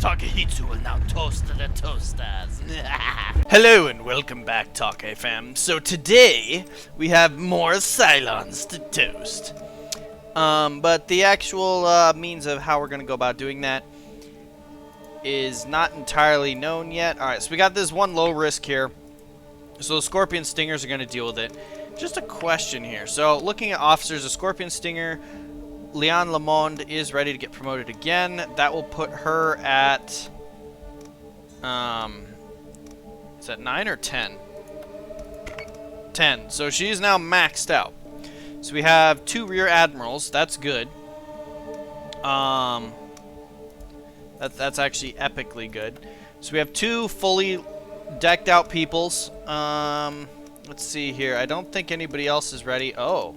Takehitsu will now toast the toasters. Hello and welcome back, Take fam. So today we have more Cylons to toast. But the actual means of how we're gonna go about doing that is not entirely known yet. Alright, so we got this one low risk here. So the Scorpion Stingers are gonna deal with it. Just a question here. So looking at officers, a Scorpion Stinger, Leon Lamond is ready to get promoted again. That will put her at, is that 9 or 10? 10. So she's now maxed out. So we have 2 rear admirals. That's good. That's actually epically good. So we have 2 fully decked out peoples. Let's see here. I don't think anybody else is ready. Oh.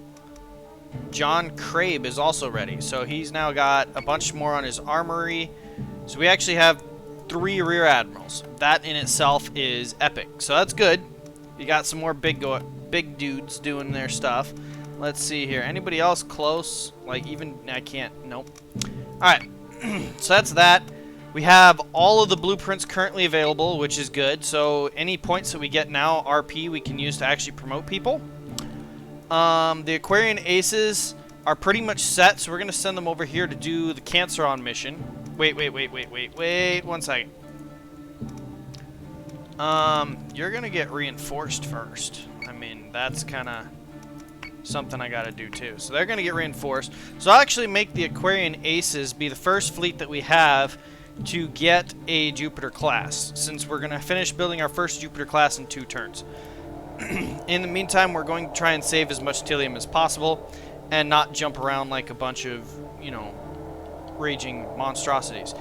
John Crabe is also ready. So he's now got a bunch more on his armory. So we actually have 3 rear admirals. That in itself is epic. So that's good. You got some more big dudes doing their stuff. Let's see here. Anybody else close? Like even I can't. Nope. Alright. So that's that. We have all of the blueprints currently available, which is good. So any points that we get now, RP, we can use to actually promote people. The Aquarian Aces are pretty much set, so we're going to send them over here to do the Canceron mission. Wait 1 second. You're going to get reinforced first. I mean, that's kind of something I got to do too. So they're going to get reinforced. So I'll actually make the Aquarian Aces be the first fleet that we have to get a Jupiter class, since we're going to finish building our first Jupiter class in 2 turns. In the meantime, we're going to try and save as much Tilium as possible and not jump around like a bunch of, you know, raging monstrosities.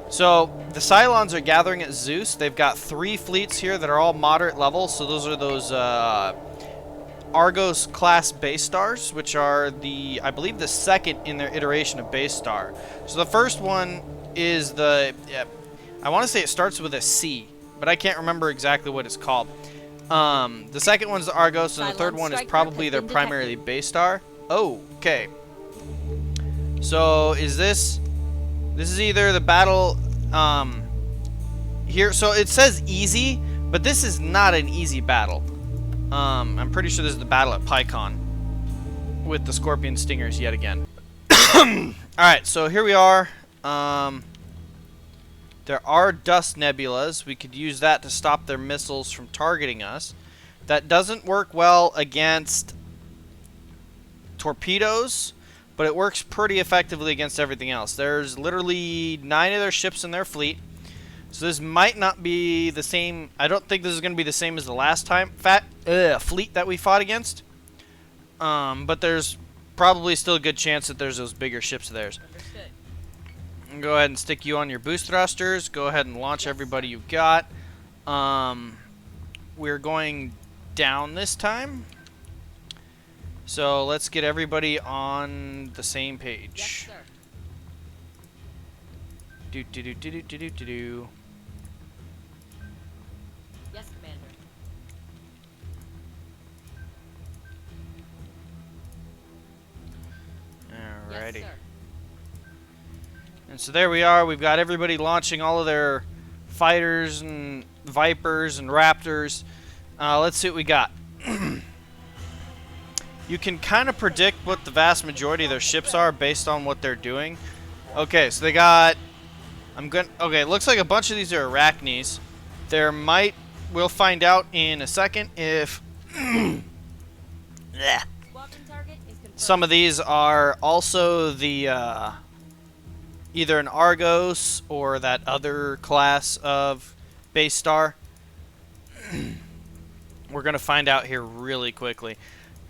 So the Cylons are gathering at Zeus. They've got 3 fleets here that are all moderate level. So those are those Argos class base stars, which are the, I believe, the second in their iteration of base star. So the first one is the, I want to say it starts with a C, but I can't remember exactly what it's called. The second one's the Argos, and the third one is probably their primarily base star. Oh, okay. So is this is either the battle, here, so it says easy, but this is not an easy battle. I'm pretty sure this is the battle at PyCon with the Scorpion Stingers yet again. Alright, so here we are. There are dust nebulas. We could use that to stop their missiles from targeting us. That doesn't work well against torpedoes, but it works pretty effectively against everything else. There's literally 9 of their ships in their fleet. So this might not be the same. I don't think this is going to be the same as the last time fleet that we fought against. But there's probably still a good chance that there's those bigger ships of theirs. Go ahead and stick you on your boost thrusters. Go ahead and launch everybody you've got. We're going down this time. So let's get everybody on the same page. Yes, sir. Do. Yes, Commander. Alrighty. Yes, sir. And so there we are. We've got everybody launching all of their fighters and Vipers and Raptors. Let's see what we got. You can kind of predict what the vast majority of their ships are based on what they're doing. Okay, so they got... Okay, it looks like a bunch of these are Arachnes. We'll find out in a second if... Some of these are also the... either an Argos or that other class of base star. We're going to find out here really quickly.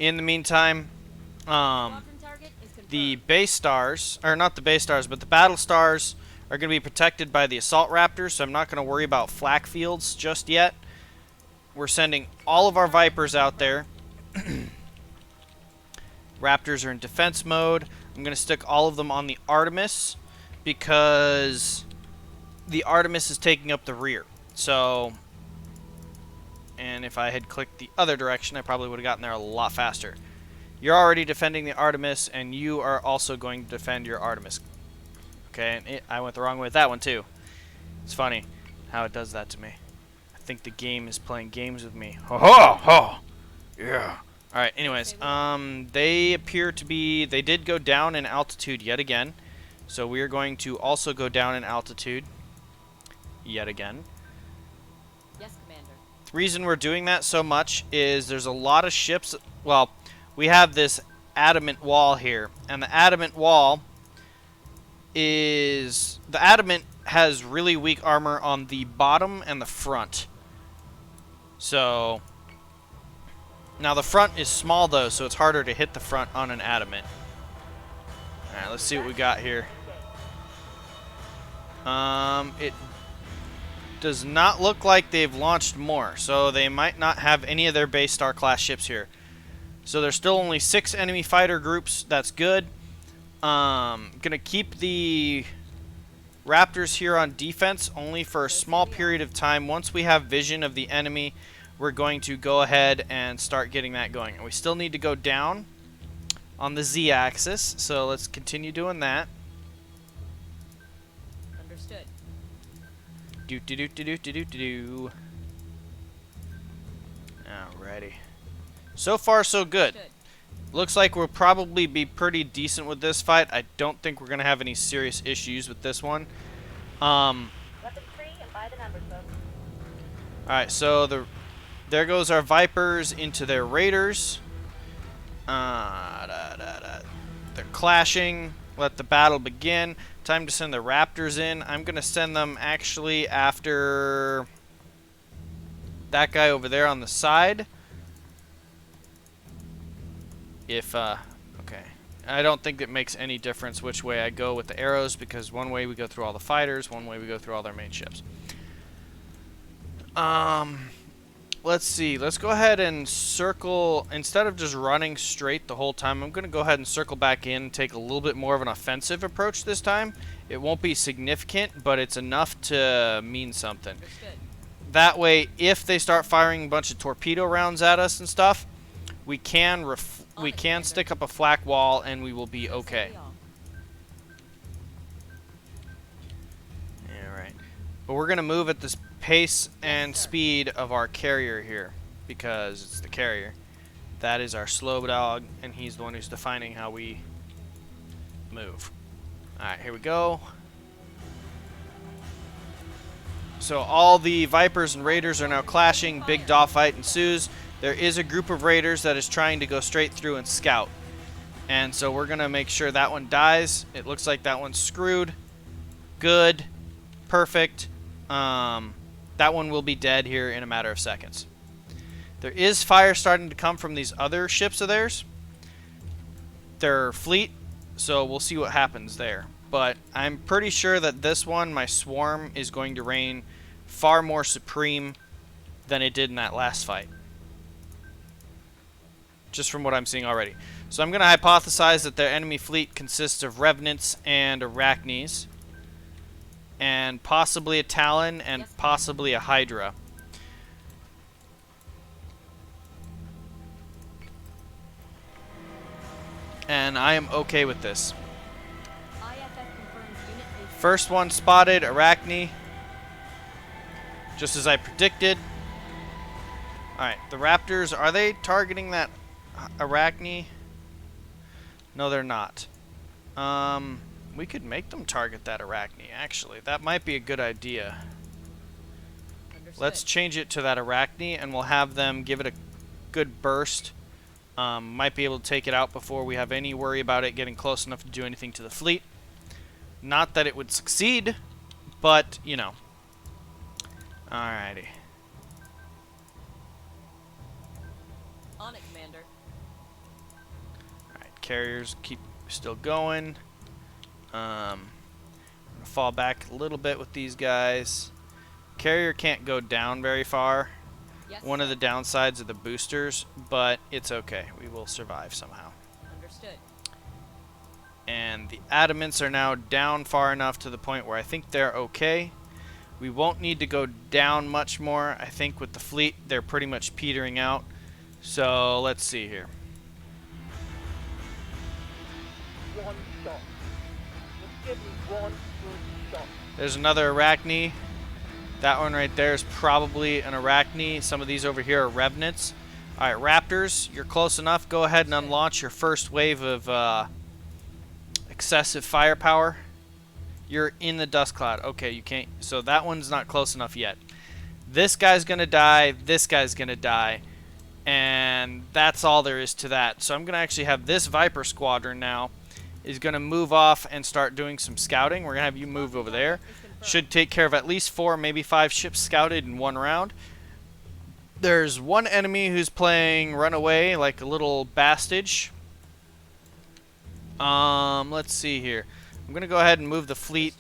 In the meantime, the base stars, or not the base stars, but the battle stars are going to be protected by the assault raptors, so I'm not going to worry about flak fields just yet. We're sending all of our Vipers out there. Raptors are in defense mode. I'm going to stick all of them on the Artemis, because the Artemis is taking up the rear. So, and if I had clicked the other direction, I probably would have gotten there a lot faster. You're already defending the Artemis, and you are also going to defend your Artemis. Okay, and I went the wrong way with that one too. It's funny how it does that to me. I think the game is playing games with me. Ho ho ho! Yeah. Alright, anyways, they appear to be, they did go down in altitude yet again. So we are going to also go down in altitude yet again. Yes, Commander. The reason we're doing that so much is there's a lot of ships, well, we have this adamant wall here, and the adamant wall is, the adamant has really weak armor on the bottom and the front. So, now the front is small though, so it's harder to hit the front on an adamant. Alright, let's see what we got here. It does not look like they've launched more, so they might not have any of their base star class ships here. So there's still only 6 enemy fighter groups. That's good. Gonna keep the Raptors here on defense only for a small period of time. Once we have vision of the enemy, we're going to go ahead and start getting that going. And we still need to go down on the Z-axis, so let's continue doing that. Understood. Do do do do do do do do. Alrighty. So far, so good. Looks like we'll probably be pretty decent with this fight. I don't think we're gonna have any serious issues with this one. Alright, so there goes our Vipers into their Raiders. They're clashing. Let the battle begin. Time to send the Raptors in. I'm gonna send them actually after that guy over there on the side. Okay. I don't think it makes any difference which way I go with the arrows, because one way we go through all the fighters, one way we go through all their main ships. Let's see. Let's go ahead and circle. Instead of just running straight the whole time, I'm going to go ahead and circle back in and take a little bit more of an offensive approach this time. It won't be significant, but it's enough to mean something. That way, if they start firing a bunch of torpedo rounds at us and stuff, we can stick up a flak wall and we will be okay. Alright. But we're going to move at this pace and speed of our carrier here, because it's the carrier. That is our slow dog, and he's the one who's defining how we move. Alright, here we go. So all the Vipers and Raiders are now clashing. Big dogfight ensues. There is a group of Raiders that is trying to go straight through and scout. And so we're going to make sure that one dies. It looks like that one's screwed. Good. Perfect. That one will be dead here in a matter of seconds. There is fire starting to come from these other ships of theirs. Their fleet. So we'll see what happens there. But I'm pretty sure that this one, my swarm, is going to reign far more supreme than it did in that last fight. Just from what I'm seeing already. So I'm going to hypothesize that their enemy fleet consists of Revenants and Arachnes. And possibly a Talon and possibly a Hydra. And I am okay with this. First one spotted, Arachne. Just as I predicted. Alright, the Raptors, are they targeting that Arachne? No, they're not. We could make them target that Arachne, actually. That might be a good idea. Understood. Let's change it to that Arachne, and we'll have them give it a good burst. Might be able to take it out before we have any worry about it getting close enough to do anything to the fleet. Not that it would succeed, but, you know. Alrighty. On it, Commander. Alright, carriers keep still going. I'm gonna fall back a little bit with these guys. Carrier can't go down very far. Yes, one of the downsides of the boosters, but it's okay. We will survive somehow. Understood. And the adamants are now down far enough to the point where I think they're okay. We won't need to go down much more. I think with the fleet, they're pretty much petering out. So let's see here. One shot. Just give me one good shot. There's another Arachne. That one right there is probably an Arachne. Some of these over here are Revenants. Alright, Raptors, you're close enough. Go ahead and unlaunch your first wave of excessive firepower. You're in the dust cloud. Okay, you can't. So that one's not close enough yet. This guy's going to die. This guy's going to die. And that's all there is to that. So I'm going to actually have this Viper Squadron now is going to move off and start doing some scouting. We're going to have you move over there. Should take care of at least 4, maybe 5 ships scouted in one round. There's one enemy who's playing Runaway like a little bastage. Let's see here. I'm going to go ahead and move the fleet.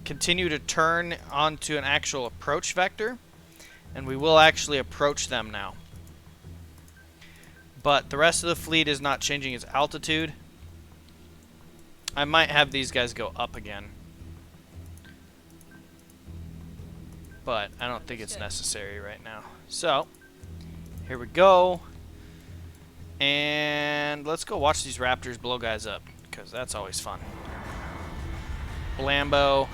Continue to turn onto an actual approach vector. And we will actually approach them now. But the rest of the fleet is not changing its altitude. I might have these guys go up again. But I don't think it's necessary right now. So, here we go. And let's go watch these Raptors blow guys up, because that's always fun. Blambo.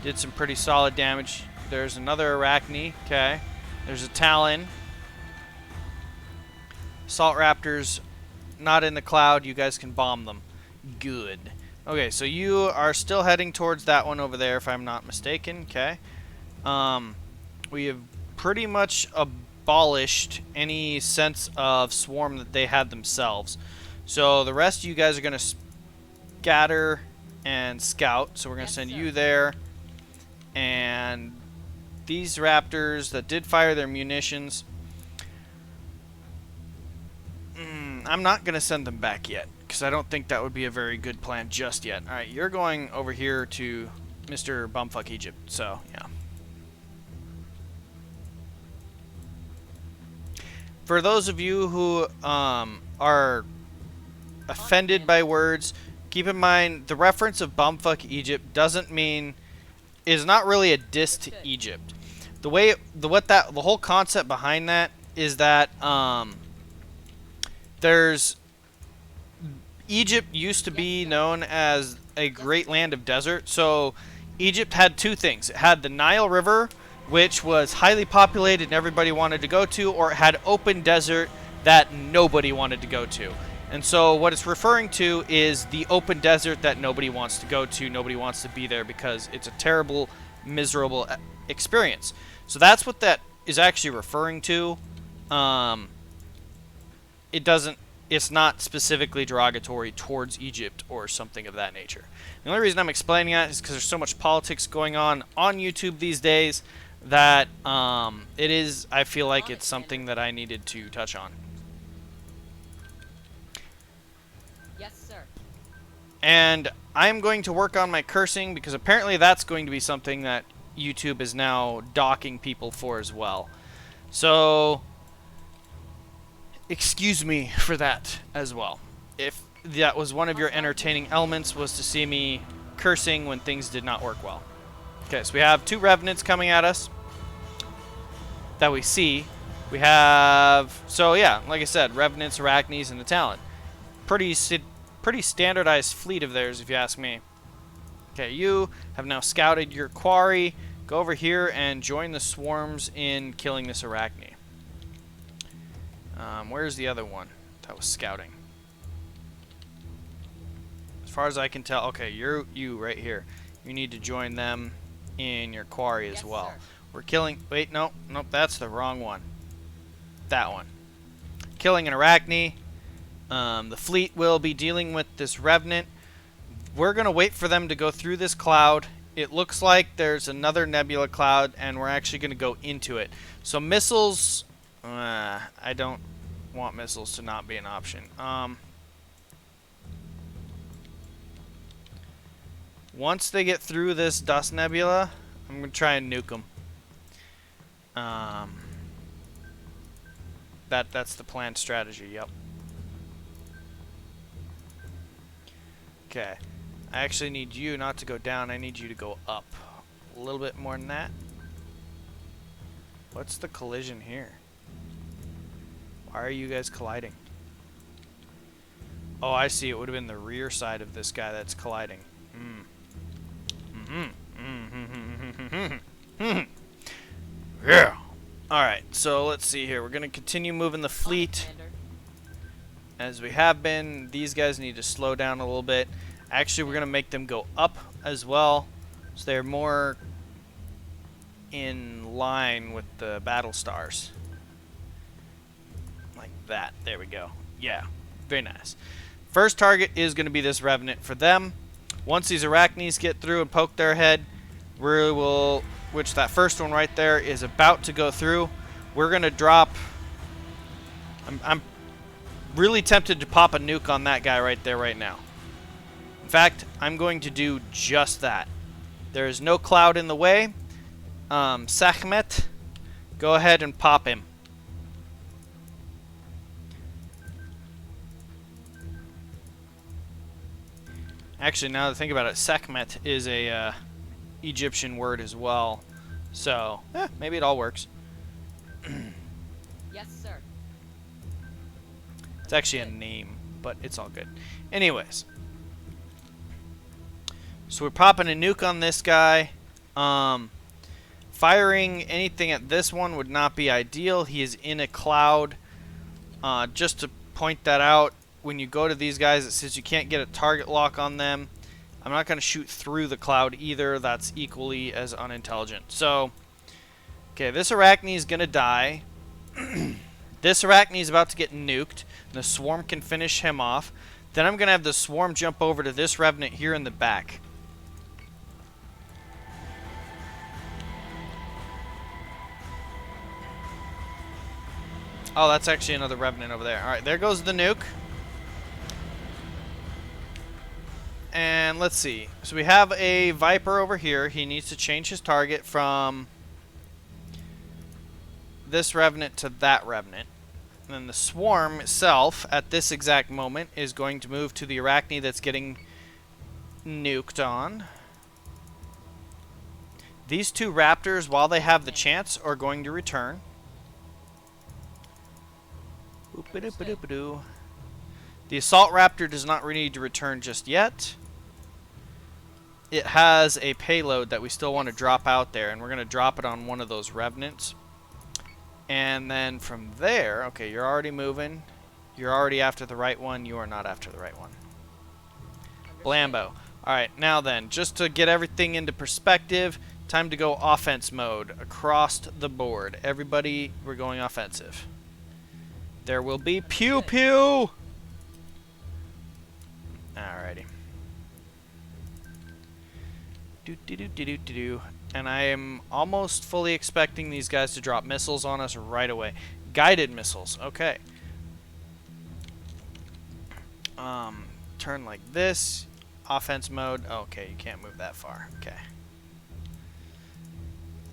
Did some pretty solid damage. There's another Arachne. Okay. There's a Talon. Assault Raptors not in the cloud. You guys can bomb them. Good. Okay, so you are still heading towards that one over there, if I'm not mistaken. Okay. We have pretty much abolished any sense of swarm that they had themselves. So the rest of you guys are going to scatter and scout. So we're going to send you there. And these Raptors that did fire their munitions, I'm not going to send them back yet, because I don't think that would be a very good plan just yet. Alright, you're going over here to Mr. Bumfuck Egypt, so, yeah. For those of you who are offended by words, keep in mind the reference of Bumfuck Egypt doesn't mean, is not really a diss to Egypt. The whole concept behind that is that Egypt used to be known as a great land of desert. So Egypt had two things. It had the Nile River, which was highly populated and everybody wanted to go to, or it had open desert that nobody wanted to go to. And so what it's referring to is the open desert that nobody wants to go to, nobody wants to be there because it's a terrible, miserable experience. So that's what that is actually referring to. It's not specifically derogatory towards Egypt or something of that nature. The only reason I'm explaining that is because there's so much politics going on YouTube these days that I feel like it's something that I needed to touch on. Yes, sir. And I'm going to work on my cursing, because apparently that's going to be something that YouTube is now docking people for as well. So excuse me for that as well. If that was one of your entertaining elements, was to see me cursing when things did not work well. Okay, so we have 2 Revenants coming at us that we see. We have, so yeah, like I said, Revenants, Arachnes, and the Talon. Pretty standardized fleet of theirs, if you ask me. Okay, you have now scouted your quarry. Go over here and join the swarms in killing this Arachne. Where's the other one that was scouting? As far as I can tell, okay, you right here. You need to join them in your quarry as well. Sir. We're killing, wait, nope, that's the wrong one. That one. Killing an Arachne. The fleet will be dealing with this Revenant. We're going to wait for them to go through this cloud. It looks like there's another nebula cloud, and we're actually going to go into it. So missiles, I don't want missiles to not be an option. Once they get through this dust nebula, I'm going to try and nuke them. That's the planned strategy, yep. Okay. I actually need you not to go down, I need you to go up. A little bit more than that. What's the collision here? Why are you guys colliding? Oh, I see. It would have been the rear side of this guy that's colliding. Yeah. Alright, so let's see here. We're going to continue moving the fleet as we have been. These guys need to slow down a little bit. Actually, we're going to make them go up as well, so they're more in line with the battle stars. Like that. There we go. Yeah, very nice. First target is going to be this Revenant for them. Once these Arachnes get through and poke their head, we will, which that first one right there is about to go through, we're going to drop, I'm really tempted to pop a nuke on that guy right there right now. In fact, I'm going to do just that. There is no cloud in the way. Sekhmet, go ahead and pop him. Actually, now that I think about it, Sekhmet is a Egyptian word as well. So, maybe it all works. Yes, sir. It's actually a name, but it's all good. Anyways. So we're popping a nuke on this guy. Firing anything at this one would not be ideal. He is in a cloud. Just to point that out, when you go to these guys, it says you can't get a target lock on them. I'm not going to shoot through the cloud either. That's equally as unintelligent. So, okay, this Arachne is going to die. This Arachne is about to get nuked. The Swarm can finish him off. Then I'm going to have the Swarm jump over to this Revenant here in the back. Oh, that's actually another Revenant over there. Alright, there goes the nuke. And let's see. So we have a Viper over here. He needs to change his target from this Revenant to that Revenant. And then the Swarm itself, at this exact moment, is going to move to the Arachne that's getting nuked on. These two Raptors, while they have the chance, are going to return. The Assault Raptor does not need to return just yet. It has a payload that we still want to drop out there, and we're going to drop it on one of those Revenants. And then from there, okay, you're already moving. You're already after the right one. You are not after the right one. Blambo. Alright, now then, just to get everything into perspective, time to go offense mode across the board. Everybody, we're going offensive. There will be pew pew! Alrighty. Do. And I am almost fully expecting these guys to drop missiles on us right away. Guided missiles, okay. Turn like this. Offense mode. Okay, you can't move that far. Okay.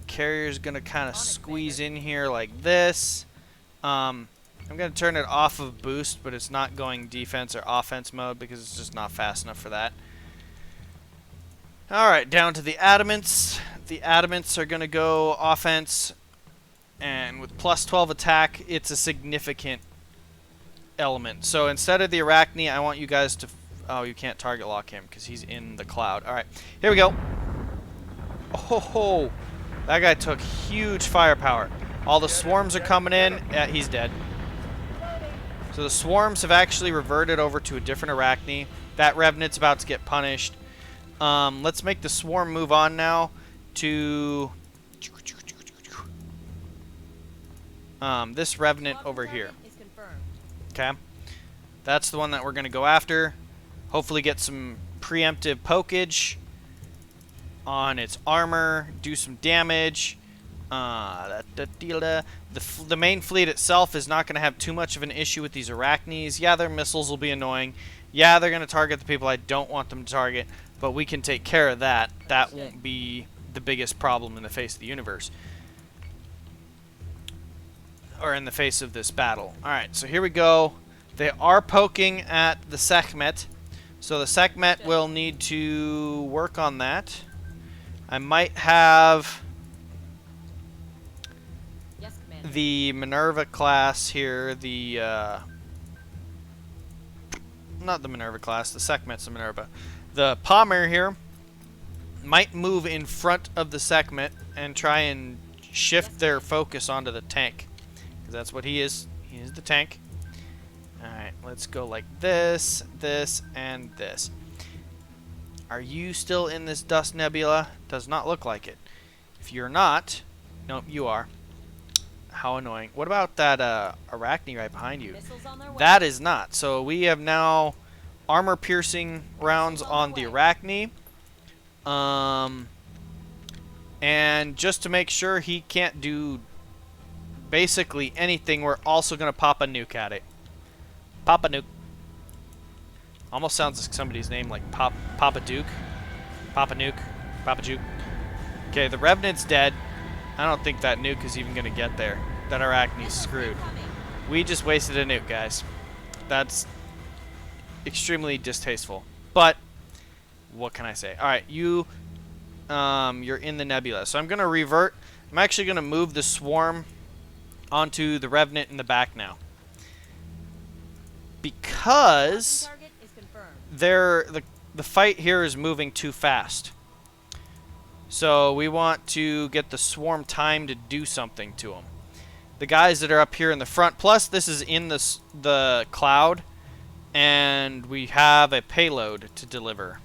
Carrier's gonna kind of squeeze in here like this. I'm going to turn it off of boost, but it's not going defense or offense mode because it's just not fast enough for that. Alright, down to the Adamants. The Adamants are going to go offense, and with plus 12 attack, it's a significant element. So instead of the Arachne, I want you guys to... Oh, you can't target lock him because he's in the cloud. Alright, here we go. Oh, that guy took huge firepower. All the swarms are coming in. Yeah, he's dead. So the swarms have actually reverted over to a different Arachne. That Revenant's about to get punished. Let's make the swarm move on now to this Revenant over here. Okay. That's the one that we're going to go after. Hopefully get some preemptive pokage on its armor. Do some damage. The main fleet itself is not going to have too much of an issue with these Arachnes. Yeah, their missiles will be annoying. Yeah, they're going to target the people I don't want them to target, but we can take care of that. That won't be the biggest problem in the face of the universe. Or in the face of this battle. Alright, so here we go. They are poking at the Sekhmet. So the Sekhmet will need to work on that. I might have... the Minerva class here, the, not the Minerva class, the Sekhmet's the Minerva. The Palmer here might move in front of the segment and try and shift their focus onto the tank. Because that's what he is. He is the tank. Alright, let's go like this, this, and this. Are you still in this dust nebula? Does not look like it. If you're not, nope, you are. How annoying. What about that Arachne right behind you? That is not. So we have now armor-piercing rounds on the Arachne. And just to make sure he can't do basically anything, we're also going to pop a nuke at it. Pop a nuke. Almost sounds like somebody's name, like Papa Duke. Papa Nuke. Papa Juke. Okay, the Revenant's dead. I don't think that nuke is even going to get there. That Arachne's screwed. We just wasted a nuke, guys. That's extremely distasteful. But what can I say? All right, you're in the nebula. So I'm going to revert. I'm actually going to move the swarm onto the Revenant in the back now. Because the fight here is moving too fast. So we want to get the swarm time to do something to them. The guys that are up here in the front, plus this is in the cloud, and we have a payload to deliver.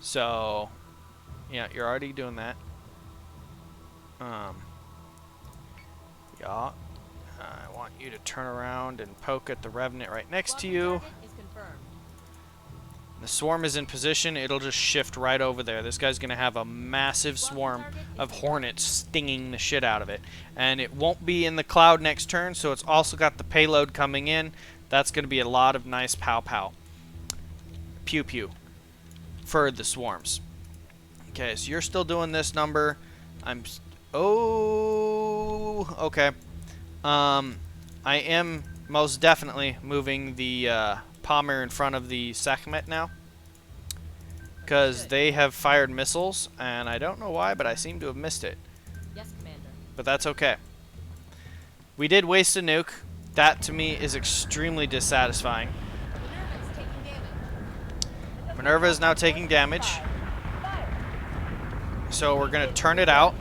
So, yeah, you're already doing that. Yeah, I want you to turn around and poke at the Revenant right next to you. The swarm is in position. It'll just shift right over there. This guy's going to have a massive swarm of hornets stinging the shit out of it. And it won't be in the cloud next turn, so it's also got the payload coming in. That's going to be a lot of nice pow-pow. Pew-pew. For the swarms. Okay, so you're still doing this number. Oh, okay. I am most definitely moving the Palmer in front of the Sekhmet now, because they have fired missiles, and I don't know why, but I seem to have missed it. Yes, Commander. But that's okay. We did waste a nuke. That to me is extremely dissatisfying. Minerva is now taking damage, so we're gonna turn it out.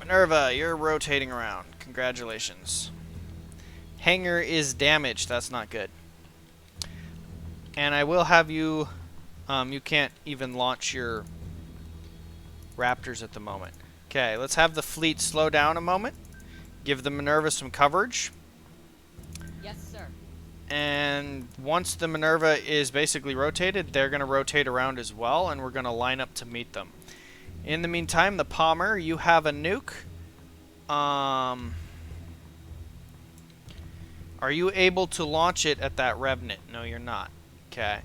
Minerva, you're rotating around. Congratulations. Hangar is damaged. That's not good. And I will have you... you can't even launch your Raptors at the moment. Okay, let's have the fleet slow down a moment. Give the Minerva some coverage. Yes, sir. And once the Minerva is basically rotated, they're going to rotate around as well, and we're going to line up to meet them. In the meantime, the Palmer, you have a nuke. Are you able to launch it at that Revenant? No, you're not. Okay.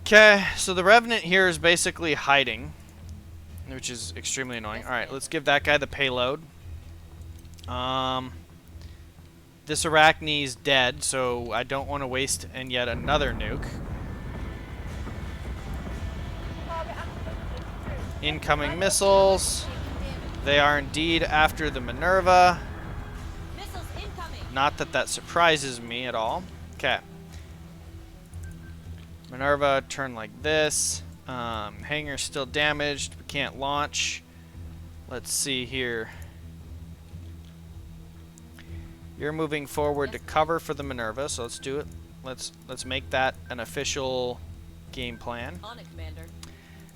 Okay, so the Revenant here is basically hiding, which is extremely annoying. Alright, let's give that guy the payload. This Arachne's dead, so I don't want to waste yet another nuke. Incoming missiles. They are indeed after the Minerva. Not that that surprises me at all. Okay. Minerva, turn like this. Hangar's still damaged. We can't launch. Let's see here. You're moving forward to cover for the Minerva, so let's do it. Let's make that an official game plan. On it, Commander.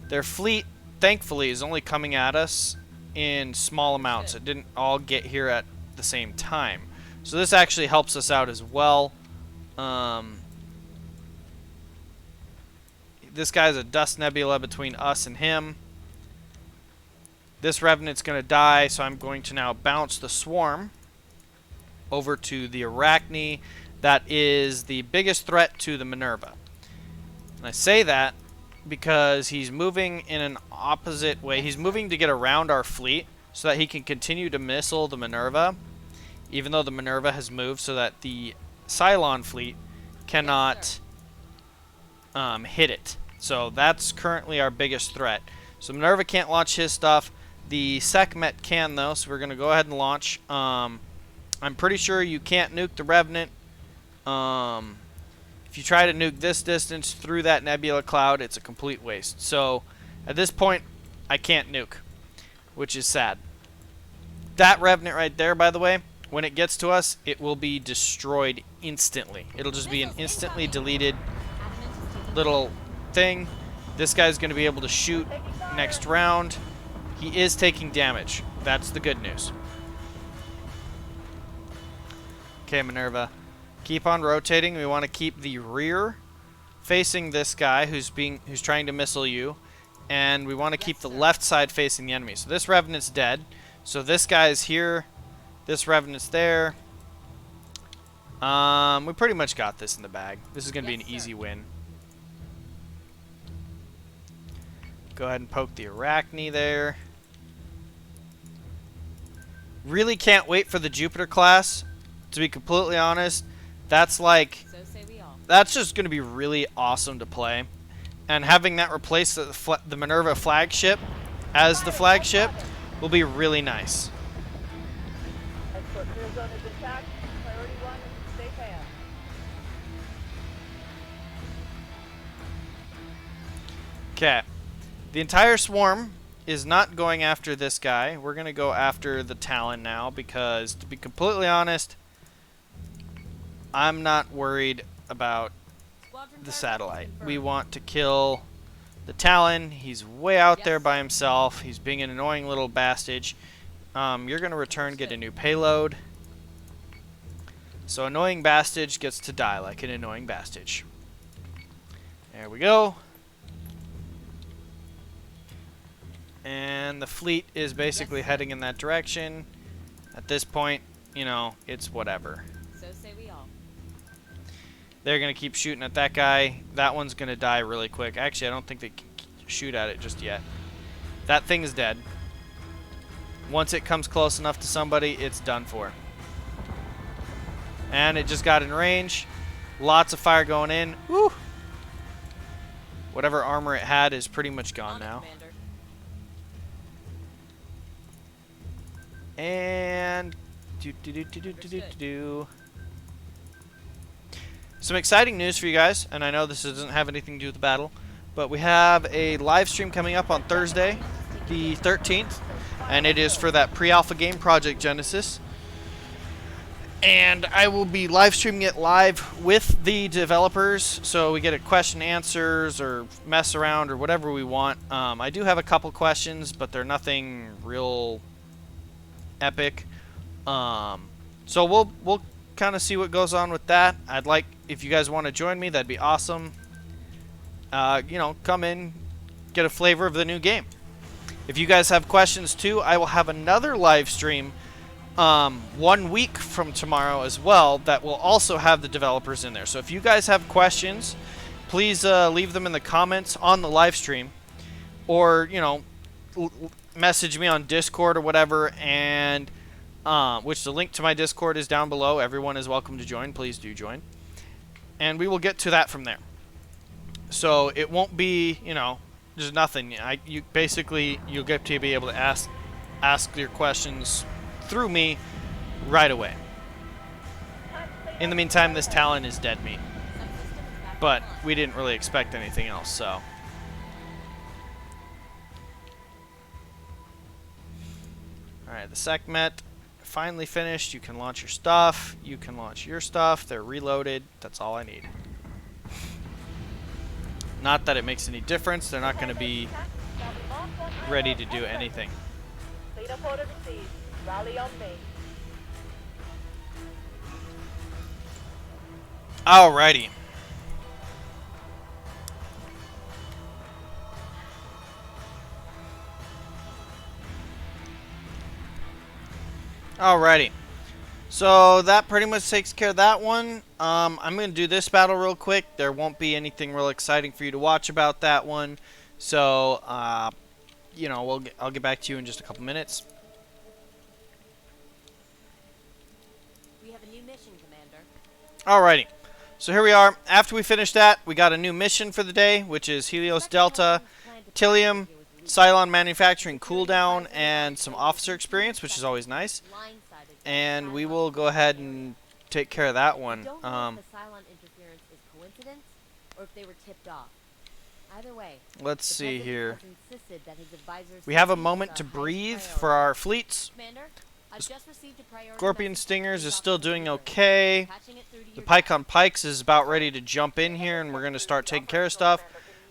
Their fleet, thankfully, is only coming at us in small amounts. It didn't all get here at the same time. So this actually helps us out as well. This guy's a dust nebula between us and him. This Revenant's going to die, so I'm going to now bounce the swarm over to the Arachne. That is the biggest threat to the Minerva. And I say that because he's moving in an opposite way. He's moving to get around our fleet so that he can continue to missile the Minerva, even though the Minerva has moved so that the Cylon fleet cannot hit it. So that's currently our biggest threat. So Minerva can't launch his stuff. The Sekhmet can, though, so we're going to go ahead and launch. I'm pretty sure you can't nuke the Revenant. If you try to nuke this distance through that nebula cloud, it's a complete waste. So at this point, I can't nuke, which is sad. That Revenant right there, by the way, when it gets to us, it will be destroyed instantly. It'll just be an instantly deleted little thing. This guy's going to be able to shoot next round. He is taking damage. That's the good news. Okay, Minerva. Keep on rotating. We want to keep the rear facing this guy who's trying to missile you, and we want to keep the left side facing the enemy. So this Revenant's dead. So this guy is here. This Revenant's there. We pretty much got this in the bag. This is going to be an easy win. Go ahead and poke the Arachne there. Really can't wait for the Jupiter class. To be completely honest, that's like, that's just going to be really awesome to play. And having that replace the Minerva flagship as the flagship will be really nice. Okay. The entire swarm is not going after this guy. We're going to go after the Talon now because, to be completely honest, I'm not worried about the satellite. We want to kill the Talon. He's way out there by himself. He's being an annoying little bastard. You're going to return, get a new payload. So annoying bastard gets to die like an annoying bastard. There we go. And the fleet is basically heading in that direction. At this point, you know, it's whatever. So say we all. They're going to keep shooting at that guy. That one's going to die really quick. Actually, I don't think they can shoot at it just yet. That thing is dead. Once it comes close enough to somebody, it's done for. And it just got in range. Lots of fire going in. Woo! Whatever armor it had is pretty much gone now. And some exciting news for you guys, and I know this doesn't have anything to do with the battle, but we have a live stream coming up on Thursday, the 13th, and it is for that pre-alpha game, Project Genesis. And I will be live streaming it live with the developers, so we get a question answers or mess around or whatever we want. I do have a couple questions, but they're nothing real epic. So we'll kind of see what goes on with that. I'd like, if you guys want to join me, that'd be awesome. You know, come in, get a flavor of the new game. If you guys have questions too, I will have another live stream 1 week from tomorrow as well that will also have the developers in there. So if you guys have questions, please leave them in the comments on the live stream, or, you know, message me on Discord or whatever, and which the link to my Discord is down below. Everyone is welcome to join. Please do join. And we will get to that from there. So it won't be, you know, there's nothing. You basically, you'll get to be able to ask your questions through me right away. In the meantime, this Talon is dead meat. But we didn't really expect anything else, so. Alright, the Sekhmet finally finished. You can launch your stuff. You can launch your stuff. They're reloaded. That's all I need. Not that it makes any difference. They're not going to be ready to do anything. Alrighty. Alrighty. So that pretty much takes care of that one. I'm going to do this battle real quick. There won't be anything real exciting for you to watch about that one. So, you know, I'll get back to you in just a couple minutes. We have a new mission, Commander. Alrighty. So here we are. After we finish that, we got a new mission for the day, which is Helios Delta, Tilium, Cylon manufacturing cooldown, and some officer experience, which is always nice. And we will go ahead and take care of that I one. don't know if the Cylon interference is coincidence or if they were tipped off. Either way, Let's the see President here. has insisted that his advisors We have a safety is moment our to highest breathe priority. for our fleets. Commander, I've just received a priority Scorpion message Stingers from is still Officer doing Leader. okay. Patching it through to The your Pycon Pikes is about ready to jump in here, and we're going to start taking care of stuff.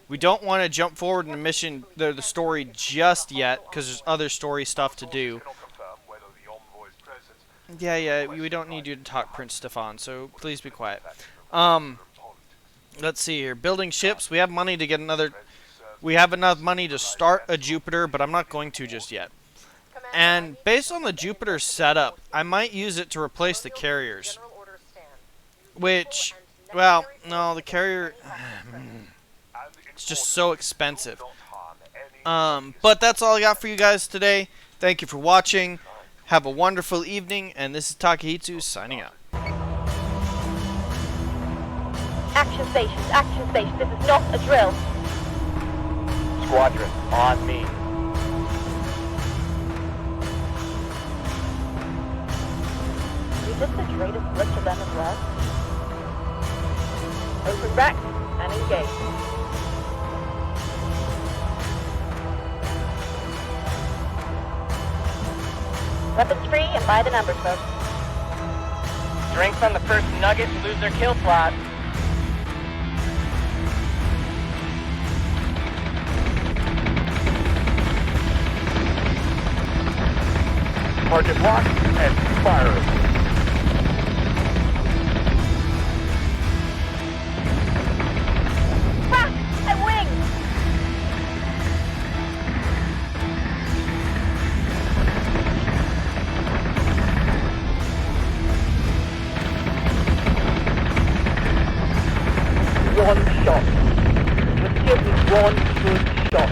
We don't want to jump forward in the mission, the story just yet, because there's other story stuff to do. Yeah, we don't need you to talk, Prince Stefan, so please be quiet. Let's see here. Building ships. We have money to get another... We have enough money to start a Jupiter, but I'm not going to just yet. And based on the Jupiter setup, I might use it to replace the carriers. Which, well, no, the carrier... It's just so expensive. But that's all I got for you guys today. Thank you for watching. Have a wonderful evening, and this is Takehitsu signing out. Action stations, this is not a drill. Squadron, on me. We just a trade a slip to them as well. Open racks and engage. Weapons free and by the numbers, folks. Drinks on the first nugget and lose their kill slot. Target locked and firing. Fuck! I'm winged! One shot. Just give me one good shot.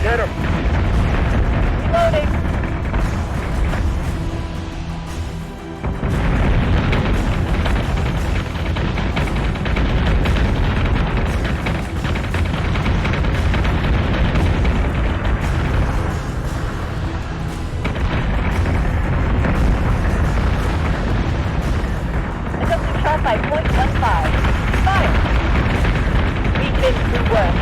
Get him! Reloading! Adjusting shot by 0.15. Fire! Weaken through work.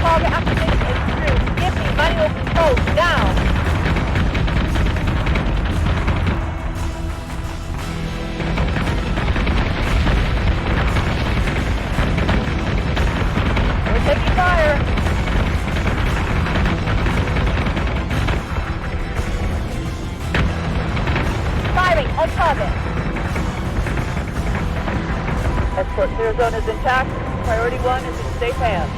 Target activation is through. Give me manual control now. We're taking fire. Firing on target. Escort clear zone is intact. Priority 1 is in safe hands.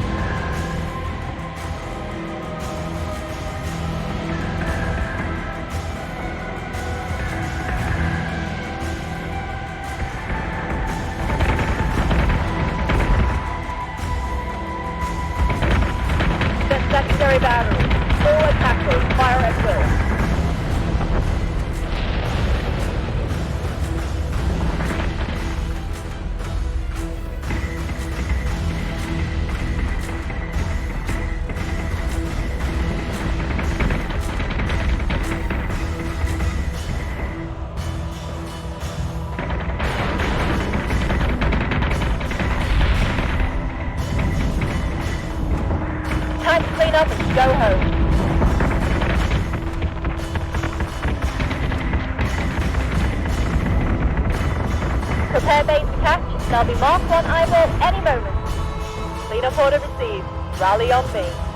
Secondary battery. Full attack mode. Fire at will. Go home. Prepare bait to catch. They'll be marked on eyeball any moment. Clean up order received. Rally on me.